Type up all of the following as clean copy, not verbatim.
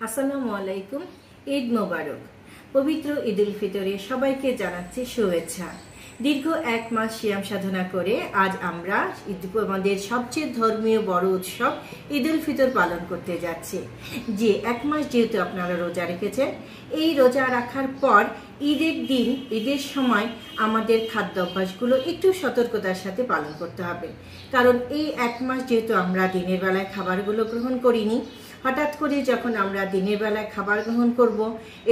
আসসালামু আলাইকুম। ঈদ মোবারক। পবিত্র ঈদ উল ফিতরে সবাইকে জানাচ্ছি শুভেচ্ছা। দীর্ঘ এক মাস সিয়াম সাধনা করে আজ আমরা আমাদের সবচেয়ে ধর্মীয় বড় উৎসব ঈদ উল ফিতর পালন করতে যাচ্ছি। যে এক মাস যেহেতু আপনারা রোজা রেখেছেন, এই রোজা রাখার পর ঈদের দিন, ঈদের সময় আমাদের খাদ্যাভ্যাসগুলো একটু সতর্কতার সাথে পালন করতে হবে। কারণ এই এক মাস যেহেতু আমরা দিনের বেলায় খাবারগুলো গ্রহণ করিনি, হঠাৎ করে যখন আমরা দিনের বেলায় খাবার গ্রহণ করব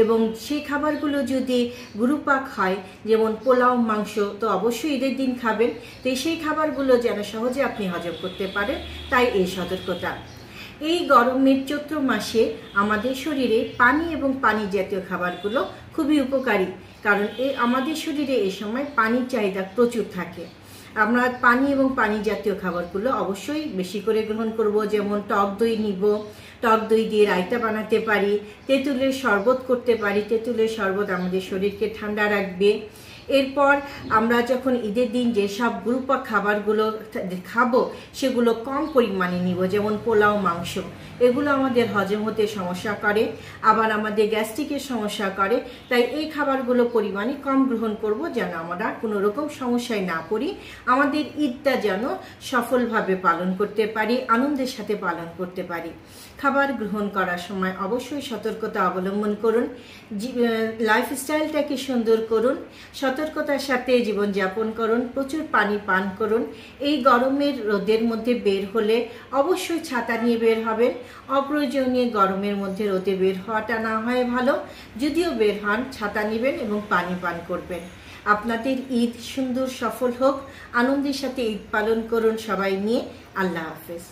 এবং সেই খাবারগুলো যদি গুরুপাক হয়, যেমন পোলাও, মাংস, তো অবশ্যই ঈদের দিন খাবেন। তো সেই খাবারগুলো যেন সহজে আপনি হজম করতে পারেন, তাই এই সতর্কতা। এই গরমের চৈত্র মাসে আমাদের শরীরে পানি এবং পানি জাতীয় খাবারগুলো খুবই উপকারী, কারণ আমাদের শরীরে এই সময় পানির চাহিদা প্রচুর থাকে। আমরা পানি এবং পানি জাতীয় খাবারগুলো অবশ্যই বেশি করে গ্রহণ করব। যেমন টক দই নিব, টক দই দিয়ে রায়তা বানাতে পারি, তেঁতুলের শরবত করতে পারি। তেঁতুলের শরবত আমাদের শরীরকে ঠান্ডা রাখবে। এরপর আমরা যখন ঈদের দিন যেসব গ্রুপাক খাবারগুলো খাবো সেগুলো কম পরিমাণে নিব, যেমন পোলাও, মাংস। এগুলো আমাদের হজম হতে সমস্যা করে, আবার আমাদের গ্যাস্ট্রিকের সমস্যা করে। তাই এই খাবারগুলো পরিমাণে কম গ্রহণ করব, যেন আমরা কোনো রকম সমস্যায় না পড়ি, আমাদের ঈদটা যেন সফলভাবে পালন করতে পারি, আনন্দের সাথে পালন করতে পারি। খাবার গ্রহণ করার সময় অবশ্যই সতর্কতা অবলম্বন করুন, লাইফস্টাইলটাকে সুন্দর করুন, সতর্কতার সাথে জীবনযাপন করুন, প্রচুর পানি পান করুন। এই গরমের রোদের মধ্যে বের হলে অবশ্যই ছাতা নিয়ে বের হবেন। অপ্রয়োজনীয় গরমের মধ্যে রোদে বের হওয়াটা না হয় ভালো। যদিও বের হন, ছাতা নেবেন এবং পানি পান করবেন। আপনাদের ঈদ সুন্দর সফল হোক, আনন্দের সাথে ঈদ পালন করুন সবাই নিয়ে। আল্লাহ হাফেজ।